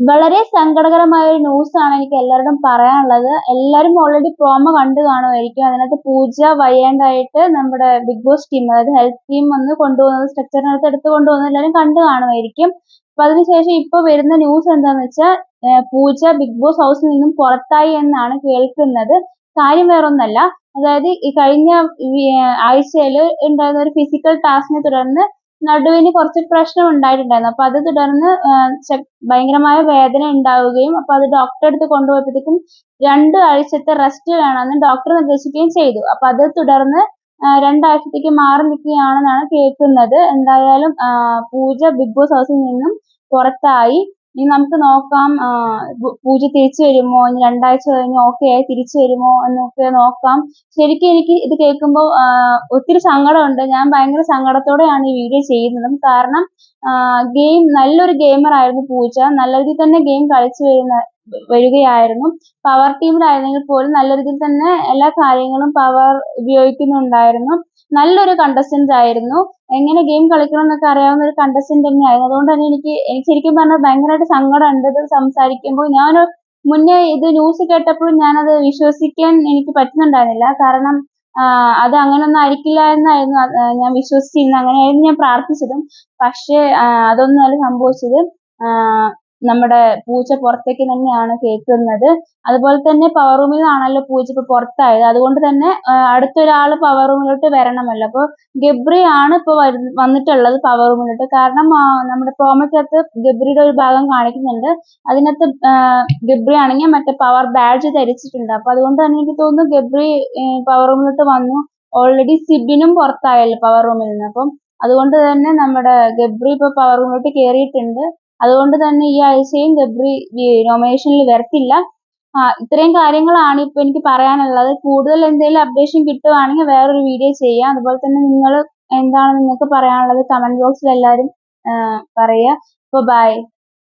വളരെ സങ്കടകരമായ ഒരു ന്യൂസ് ആണ് എനിക്ക് എല്ലാവരോടും പറയാനുള്ളത്. എല്ലാരും ഓൾറെഡി പ്രോമോ കണ്ടു കാണുമായിരിക്കും. അതിനകത്ത് പൂജ വയ്യാണ്ടായിട്ട് നമ്മുടെ ബിഗ് ബോസ് ടീം, അതായത് ഹെൽത്ത് ടീം വന്ന് കൊണ്ടുപോകുന്നത്, സ്ട്രക്ചറിനകത്ത് എടുത്ത് കൊണ്ടുപോകുന്നത് എല്ലാരും കണ്ടു കാണുമായിരിക്കും. അപ്പൊ അതിനുശേഷം ഇപ്പൊ വരുന്ന ന്യൂസ് എന്താന്ന് വെച്ചാൽ പൂജ ബിഗ് ബോസ് ഹൗസിൽ നിന്നും പുറത്തായി എന്നാണ് കേൾക്കുന്നത്. കാര്യം വേറൊന്നല്ല, അതായത് ഈ കഴിഞ്ഞ ആഴ്ചയിൽ ഉണ്ടായിരുന്ന ഒരു ഫിസിക്കൽ ടാസ്കിനെ തുടർന്ന് നടുവിന് കുറച്ച് പ്രശ്നം ഉണ്ടായിട്ടുണ്ടായിരുന്നു. അപ്പൊ അത് തുടർന്ന് ഭയങ്കരമായ വേദന ഉണ്ടാവുകയും അപ്പൊ അത് ഡോക്ടറെ അടുത്ത് കൊണ്ടുപോയപ്പോഴത്തേക്കും 2 ആഴ്ചത്തെ റെസ്റ്റ് വേണമെന്ന് ഡോക്ടർ നിർദ്ദേശിക്കുകയും ചെയ്തു. അപ്പൊ അത് തുടർന്ന് 2 ആഴ്ചത്തേക്ക് മാറി നിൽക്കുകയാണെന്നാണ് കേൾക്കുന്നത്. എന്തായാലും പൂജ ബിഗ് ബോസ് ഹൗസിൽ നിന്നും പുറത്തായി. ഇനി നമുക്ക് നോക്കാം പൂജ തിരിച്ചു വരുമോ, ഇനി 2 ആഴ്ച കഴിഞ്ഞ് ഓക്കെ ആയി തിരിച്ചു വരുമോ എന്നൊക്കെ നോക്കാം. ശരിക്കും എനിക്ക് ഇത് കേൾക്കുമ്പോൾ ഒത്തിരി സങ്കടമുണ്ട്. ഞാൻ ഭയങ്കര സങ്കടത്തോടെയാണ് ഈ വീഡിയോ ചെയ്യുന്നതും. കാരണം നല്ലൊരു ഗെയിമർ ആയിരുന്നു പൂജ. നല്ല രീതിയിൽ തന്നെ ഗെയിം കളിച്ചു വരികയായിരുന്നു. പവർ ടീമിലായിരുന്നെങ്കിൽ പോലും നല്ല രീതിയിൽ തന്നെ എല്ലാ കാര്യങ്ങളും പവർ ഉപയോഗിക്കുന്നുണ്ടായിരുന്നു. നല്ലൊരു കണ്ടസ്റ്റന്റ് ആയിരുന്നു. എങ്ങനെ ഗെയിം കളിക്കണം എന്നൊക്കെ അറിയാവുന്ന ഒരു കണ്ടസ്റ്റന്റ് തന്നെയായിരുന്നു. അതുകൊണ്ട് തന്നെ എനിക്ക് ശരിക്കും പറഞ്ഞാൽ ഭയങ്കരമായിട്ട് സങ്കടമുണ്ട് ഇത് സംസാരിക്കുമ്പോൾ. ഞാൻ മുന്നേ ഇത് ന്യൂസ് കേട്ടപ്പോഴും ഞാനത് വിശ്വസിക്കാൻ എനിക്ക് പറ്റുന്നുണ്ടായിരുന്നില്ല. കാരണം അത് അങ്ങനൊന്നും ആയിരിക്കില്ല എന്നായിരുന്നു ഞാൻ വിശ്വസിച്ചിരുന്നത്. അങ്ങനെയായിരുന്നു ഞാൻ പ്രാർത്ഥിച്ചതും. പക്ഷേ അതൊന്നുമല്ല സംഭവിച്ചത്. നമ്മുടെ പൂജ പുറത്തേക്ക് തന്നെയാണ് കേൾക്കുന്നത്. അതുപോലെ തന്നെ പവർ റൂമിൽ നിന്നാണല്ലോ പൂജ ഇപ്പൊ പുറത്തായത്. അതുകൊണ്ട് തന്നെ അടുത്തൊരാള് പവർ റൂമിലോട്ട് വരണമല്ലോ. അപ്പൊ ഗബ്രി ആണ് ഇപ്പൊ വന്നിട്ടുള്ളത് പവർ റൂമിലോട്ട്. കാരണം നമ്മുടെ പ്രോമോക്കകത്ത് ഗബ്രിയുടെ ഒരു ഭാഗം കാണിക്കുന്നുണ്ട്. അതിനകത്ത് ഗബ്രി ആണെങ്കിൽ മറ്റേ പവർ ബാഡ്ജ് ധരിച്ചിട്ടുണ്ട്. അപ്പൊ അതുകൊണ്ട് തന്നെ എനിക്ക് തോന്നുന്നു ഗബ്രി പവർ റൂമിലോട്ട് വന്നു. ഓൾറെഡി സിബിനും പുറത്തായല്ലോ പവർ റൂമിൽ നിന്ന്. അപ്പം അതുകൊണ്ട് തന്നെ നമ്മുടെ ഗബ്രി ഇപ്പൊ പവർ റൂമിലോട്ട് കയറിയിട്ടുണ്ട്. അതുകൊണ്ട് തന്നെ ഈ ആഴ്ചയും ഗബ്രി നോമിനേഷനിൽ വരത്തില്ല. ഇത്രയും കാര്യങ്ങളാണ് ഇപ്പൊ എനിക്ക് പറയാനുള്ളത്. കൂടുതൽ എന്തെങ്കിലും അപ്ഡേഷൻ കിട്ടുവാണെങ്കിൽ വേറൊരു വീഡിയോ ചെയ്യാം. അതുപോലെ തന്നെ നിങ്ങൾ എന്താണ് നിങ്ങൾക്ക് പറയാനുള്ളത് കമന്റ് ബോക്സിൽ എല്ലാവരും പറയുക. അപ്പൊ ബൈ.